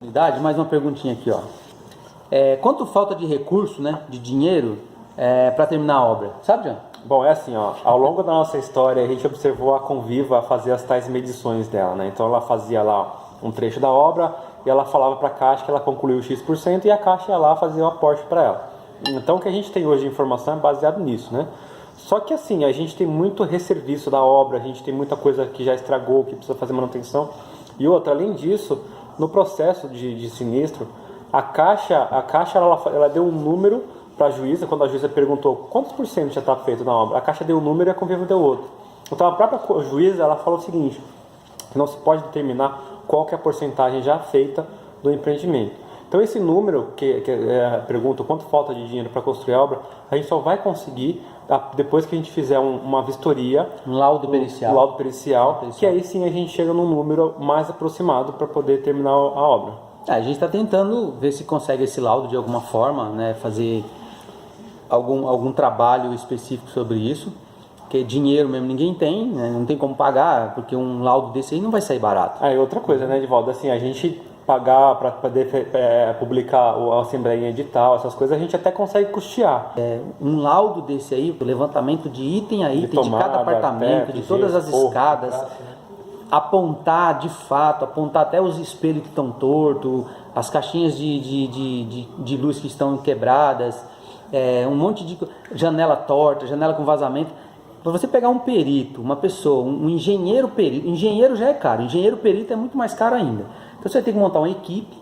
Mais uma perguntinha aqui, ó. Quanto falta de recurso, né, de dinheiro, para terminar a obra? Sabe, John? Bom, é assim, ó, ao longo da nossa história a gente observou a Conviva fazer as tais medições dela, né? Então ela fazia lá um trecho da obra e ela falava para a Caixa que ela concluiu X% e a Caixa ia lá fazer o aporte para ela. Então o que a gente tem hoje de informação é baseado nisso, né? Só que assim, a gente tem muito resserviço da obra, a gente tem muita coisa que já estragou, que precisa fazer manutenção. E outra, além disso, no processo de sinistro, a Caixa ela deu um número para a juíza, quando a juíza perguntou quantos por cento já está feito na obra, a Caixa deu um número e a Conviva deu outro. Então a própria juíza ela falou o seguinte, não se pode determinar qual que é a porcentagem já feita do empreendimento. Então esse número, pergunta quanto falta de dinheiro para construir a obra, a gente só vai conseguir depois que a gente fizer uma vistoria, um laudo pericial, que aí sim a gente chega num número mais aproximado para poder terminar a obra. A gente está tentando ver se consegue esse laudo de alguma forma, né, fazer algum trabalho específico sobre isso, porque dinheiro mesmo ninguém tem, né, não tem como pagar, porque um laudo desse aí não vai sair barato. E outra coisa, né, Edivaldo, assim, a gente pagar para poder publicar a Assembleia em edital, essas coisas, a gente até consegue custear. Um laudo desse aí, o levantamento de item a item, de cada apartamento, teto, de todas as escadas, apontar de fato, apontar até os espelhos que estão tortos, as caixinhas de luz que estão quebradas, um monte de janela torta, janela com vazamento. Para você pegar um perito, uma pessoa, um engenheiro perito, engenheiro já é caro, engenheiro perito é muito mais caro ainda. Então você vai ter que montar uma equipe,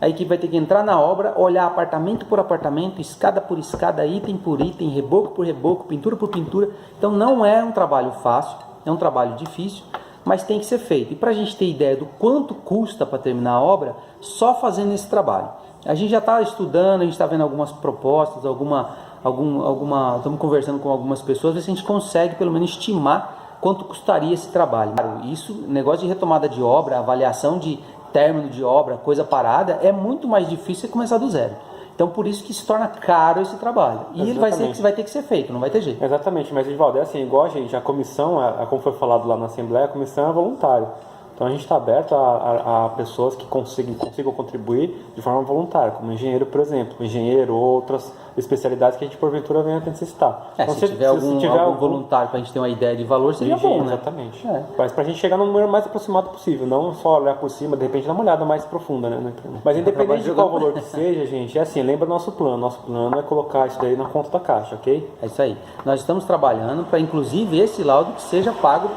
a equipe vai ter que entrar na obra, olhar apartamento por apartamento, escada por escada, item por item, reboco por reboco, pintura por pintura. Então não é um trabalho fácil, é um trabalho difícil, mas tem que ser feito. E para a gente ter ideia do quanto custa para terminar a obra, só fazendo esse trabalho. A gente já está estudando, a gente está vendo algumas propostas, estamos conversando com algumas pessoas, ver se a gente consegue pelo menos estimar quanto custaria esse trabalho. Isso, negócio de retomada de obra, avaliação de término de obra, coisa parada, é muito mais difícil começar do zero. Então por isso que se torna caro esse trabalho. E ele vai ter que ser feito, não vai ter jeito. Exatamente, mas Edivaldo, é assim, igual a gente, a comissão, como foi falado lá na Assembleia, a comissão é voluntária. Então a gente está aberto a pessoas que consigam contribuir de forma voluntária, como engenheiro, por exemplo, engenheiro ou outras especialidades que a gente porventura venha a necessitar. Então, se tiver algum voluntário para a gente ter uma ideia de valor, seria bom, né? Exatamente. Mas para a gente chegar no número mais aproximado possível, não só olhar por cima, de repente dar uma olhada mais profunda, né? Mas independente de qual valor que seja, gente, é assim, lembra nosso plano. Nosso plano é colocar isso daí na conta da Caixa, ok? É isso aí. Nós estamos trabalhando para, inclusive, esse laudo que seja pago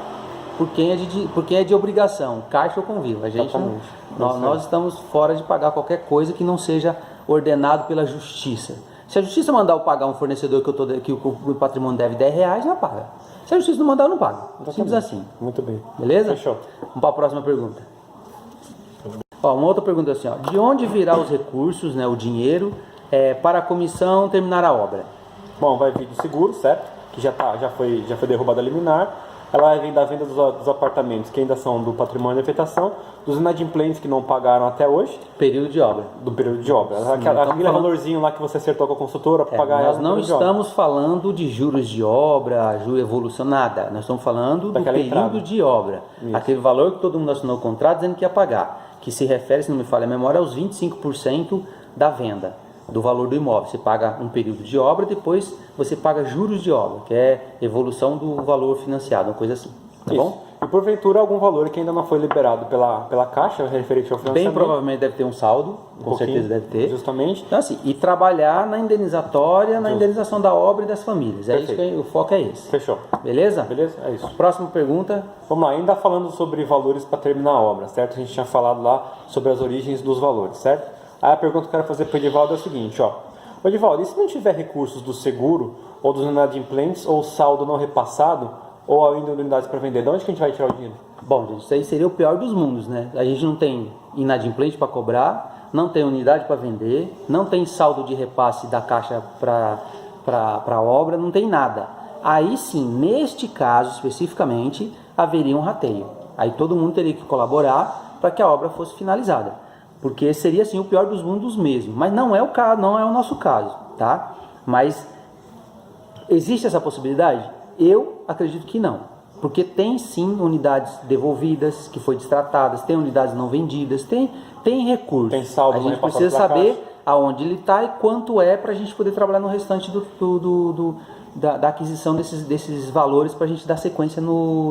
por quem é de obrigação, Caixa ou Conviva. A gente nós estamos fora de pagar qualquer coisa que não seja ordenado pela Justiça. Se a Justiça mandar eu pagar um fornecedor que o patrimônio deve R$10, ela paga. Se a Justiça não mandar, eu não pago. Simples assim. Muito bem. Beleza? Fechou. Vamos para a próxima pergunta. Uma outra pergunta assim, de onde virá os recursos, né, o dinheiro, para a comissão terminar a obra? Bom, vai vir do seguro, certo? Que já foi derrubada a liminar. Ela vem da venda dos apartamentos que ainda são do patrimônio de afetação, dos inadimplentes que não pagaram até hoje. Período de obra. Do período de obra. Aquele valorzinho lá que você acertou com a consultora para pagar ela. Nós não estamos falando de juros de obra, evolução, nada. Nós estamos falando do período de obra. Isso. Aquele valor que todo mundo assinou o contrato dizendo que ia pagar. Que se refere, se não me falha a memória, aos 25% da venda do valor do imóvel. Você paga um período de obra, depois você paga juros de obra, que é evolução do valor financiado, uma coisa assim, tá bom? E porventura algum valor que ainda não foi liberado pela Caixa referente ao financiamento. Bem provavelmente deve ter um saldo, com certeza deve ter. Justamente. Então assim, e trabalhar na indenizatória, na indenização da obra e das famílias. Perfeito. É isso que o foco é esse. Fechou. Beleza? Beleza? É isso. Próxima pergunta. Vamos lá, ainda falando sobre valores para terminar a obra, certo? A gente tinha falado lá sobre as origens dos valores, certo? Aí a pergunta que eu quero fazer para o Edivaldo é o seguinte, Edivaldo, e se não tiver recursos do seguro, ou dos inadimplentes, ou saldo não repassado, ou ainda unidades para vender, de onde que a gente vai tirar o dinheiro? Bom, gente, isso aí seria o pior dos mundos, né? A gente não tem inadimplente para cobrar, não tem unidade para vender, não tem saldo de repasse da Caixa para a obra, não tem nada. Aí sim, neste caso especificamente, haveria um rateio. Aí todo mundo teria que colaborar para que a obra fosse finalizada. Porque seria assim o pior dos mundos mesmo. Mas não é o caso, não é o nosso caso, tá? Mas existe essa possibilidade? Eu acredito que não. Porque tem sim unidades devolvidas, que foi destratadas, tem unidades não vendidas, tem recursos. Tem saldo, a gente né, precisa passado pela saber aonde ele está e quanto é para a gente poder trabalhar no restante da aquisição desses valores para a gente dar sequência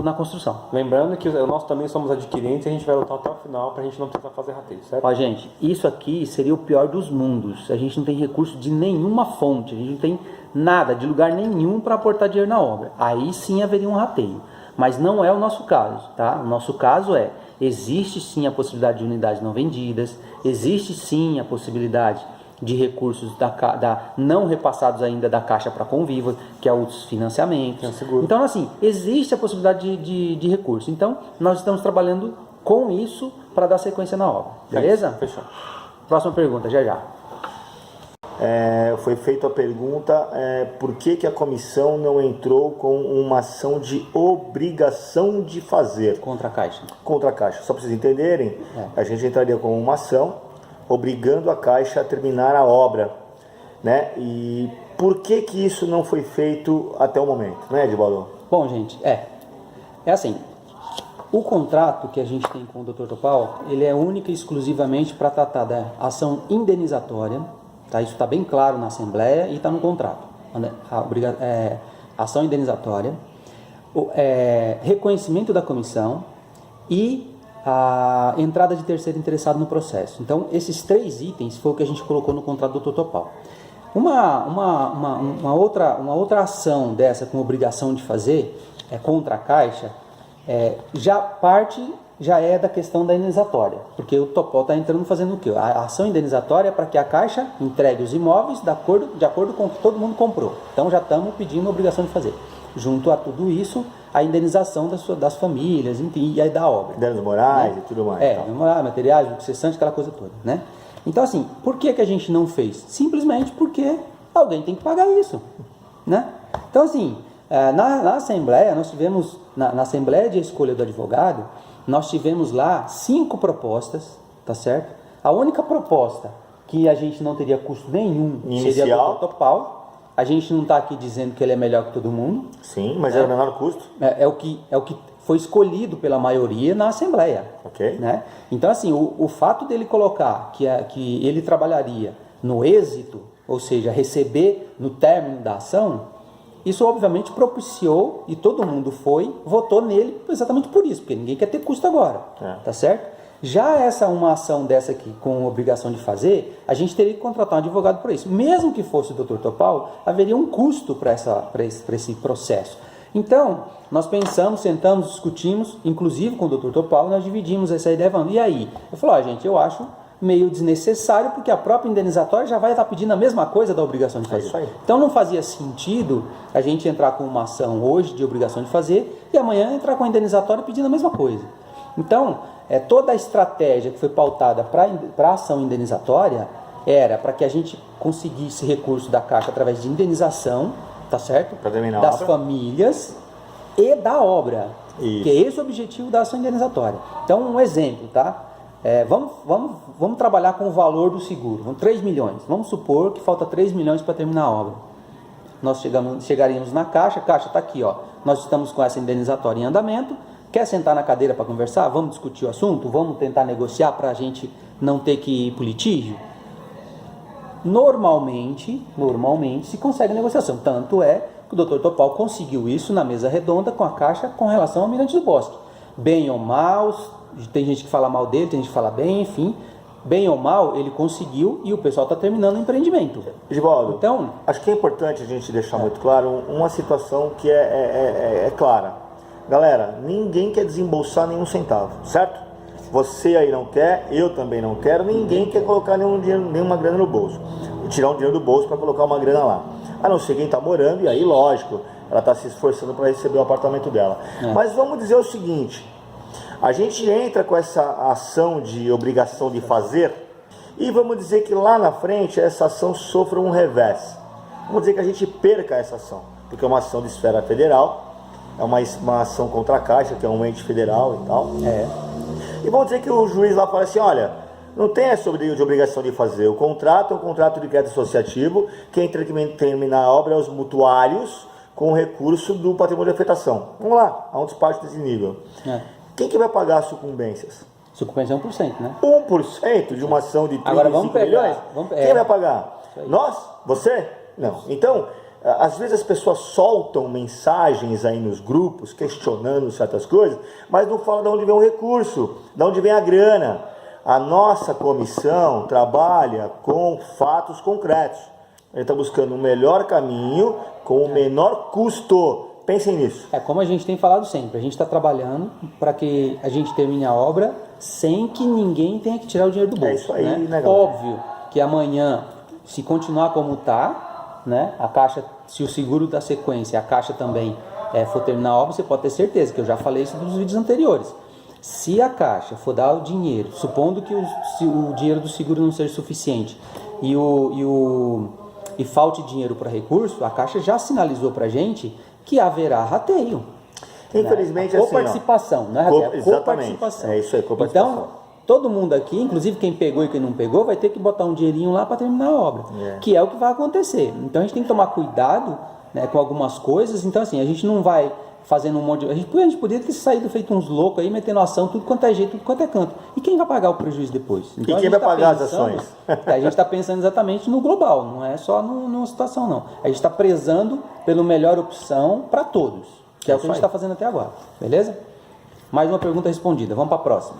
na construção. Lembrando que nós também somos adquirentes e a gente vai lutar até o final para a gente não precisar fazer rateio, certo? Ó, gente, isso aqui seria o pior dos mundos. A gente não tem recurso de nenhuma fonte, a gente não tem nada, de lugar nenhum para aportar dinheiro na obra. Aí sim haveria um rateio. Mas não é o nosso caso, tá? O nosso caso existe sim a possibilidade de unidades não vendidas, existe sim a possibilidade de recursos não repassados ainda da Caixa para Conviva, que é os financiamentos. Então, assim, existe a possibilidade de recurso. Então, nós estamos trabalhando com isso para dar sequência na obra. Beleza? Fechou. Próxima pergunta, já. Foi feita a pergunta, por que a comissão não entrou com uma ação de obrigação de fazer? Contra a Caixa. Contra a Caixa. Só para vocês entenderem, a gente entraria com uma ação obrigando a Caixa a terminar a obra, né? E por que isso não foi feito até o momento, né, Edivaldo? Bom, gente, é assim, o contrato que a gente tem com o Dr. Topal, ele é única e exclusivamente para tratar da ação indenizatória, tá? Isso está bem claro na Assembleia e está no contrato. Ação indenizatória, reconhecimento da comissão e a entrada de terceiro interessado no processo. Então, esses 3 itens foi o que a gente colocou no contrato do Dr. Topal. Uma outra ação dessa com obrigação de fazer contra a Caixa, já é da questão da indenizatória, porque o Topal está entrando fazendo o quê? A ação indenizatória é para que a Caixa entregue os imóveis de acordo com o que todo mundo comprou. Então já estamos pedindo a obrigação de fazer. Junto a tudo isso, a indenização das famílias, enfim, e aí da obra. Danos morais, né? E tudo mais. Danos morais, materiais, cessante, aquela coisa toda, né? Então, assim, por que a gente não fez? Simplesmente porque alguém tem que pagar isso, né? Então, assim, na Assembleia, nós tivemos, na Assembleia de Escolha do Advogado, nós tivemos lá 5 propostas, tá certo? A única proposta que a gente não teria custo nenhum seria a do Topal. A gente não está aqui dizendo que ele é melhor que todo mundo. Sim, mas é o menor custo. É o que foi escolhido pela maioria na Assembleia. Ok. Né? Então, assim, o fato dele colocar que ele trabalharia no êxito, ou seja, receber no término da ação, isso obviamente propiciou, e todo mundo votou nele exatamente por isso, porque ninguém quer ter custo agora. Tá certo? Já uma ação dessa aqui, com obrigação de fazer, a gente teria que contratar um advogado por isso. Mesmo que fosse o Dr. Topal, haveria um custo para esse processo. Então, nós pensamos, sentamos, discutimos, inclusive com o Dr. Topal, nós dividimos essa ideia, falando, e aí? Eu falei, gente, eu acho meio desnecessário, porque a própria indenizatória já vai estar pedindo a mesma coisa da obrigação de fazer. Isso aí. Então não fazia sentido a gente entrar com uma ação hoje de obrigação de fazer e amanhã entrar com a indenizatória pedindo a mesma coisa. Então, toda a estratégia que foi pautada para a ação indenizatória era para que a gente conseguisse recurso da Caixa através de indenização, tá certo? Das famílias e da obra. Isso. Que é esse o objetivo da ação indenizatória. Então, um exemplo, tá? Vamos trabalhar com o valor do seguro, 3 milhões. Vamos supor que falta 3 milhões para terminar a obra. Nós chegaríamos na Caixa está aqui, ó. Nós estamos com essa indenizatória em andamento. Quer sentar na cadeira para conversar? Vamos discutir o assunto? Vamos tentar negociar para a gente não ter que ir para o litígio? Normalmente se consegue negociação. Tanto é que o Dr. Topal conseguiu isso na mesa redonda com a Caixa com relação ao Mirante do Bosque. Bem ou mal, tem gente que fala mal dele, tem gente que fala bem, enfim. Bem ou mal, ele conseguiu e o pessoal está terminando o empreendimento. Edivaldo, então, acho que é importante a gente deixar muito claro uma situação que é clara. Galera, ninguém quer desembolsar nenhum centavo, certo? Você aí não quer, eu também não quero, ninguém quer colocar nenhuma grana no bolso. Tirar um dinheiro do bolso para colocar uma grana lá. A não ser quem está morando, e aí, lógico, ela está se esforçando para receber o apartamento dela. Mas vamos dizer o seguinte, a gente entra com essa ação de obrigação de fazer e vamos dizer que lá na frente essa ação sofra um revés. Vamos dizer que a gente perca essa ação, porque é uma ação de esfera federal, é uma ação contra a Caixa, que é um ente federal e tal. E vamos dizer que o juiz lá fala assim, olha, não tem essa de obrigação de fazer. O contrato é um contrato de crédito associativo, quem tem que terminar a obra é os mutuários, com o recurso do patrimônio de afetação. Vamos lá, há um despacho desse nível. Quem que vai pagar as sucumbências? Sucumbência é 1%, né? 1% de uma ação de 35 milhões? Quem vai pagar? Nós? Você? Não. Então, às vezes as pessoas soltam mensagens aí nos grupos, questionando certas coisas, mas não falam de onde vem o recurso, de onde vem a grana. A nossa comissão trabalha com fatos concretos. A gente está buscando o melhor caminho com o menor custo. Pensem nisso. É como a gente tem falado sempre, a gente está trabalhando para que a gente termine a obra sem que ninguém tenha que tirar o dinheiro do bolso. É isso aí, né, galera? Óbvio que amanhã, se continuar como está, né, a Caixa, se o seguro da sequência, a Caixa também for terminar a obra, você pode ter certeza, que eu já falei isso nos vídeos anteriores. Se a Caixa for dar o dinheiro, supondo que o dinheiro do seguro não seja suficiente e falte dinheiro para recurso, a Caixa já sinalizou para a gente que haverá rateio. Infelizmente, né? assim, Coparticipação, não é rateio? Exatamente. Coparticipação. É isso aí, coparticipação. Então, todo mundo aqui, inclusive quem pegou e quem não pegou, vai ter que botar um dinheirinho lá para terminar a obra, que é o que vai acontecer. Então, a gente tem que tomar cuidado, né, com algumas coisas. Então, assim, a gente não vai fazendo um monte de... A gente poderia ter saído feito uns loucos aí, metendo ação, tudo quanto é jeito, tudo quanto é canto. E quem vai pagar o prejuízo depois? Então, e quem vai pagar as ações? A gente está pensando exatamente no global, não é só numa situação, não. A gente está prezando pela melhor opção para todos, que é o que a gente está fazendo até agora. Beleza? Mais uma pergunta respondida. Vamos para a próxima.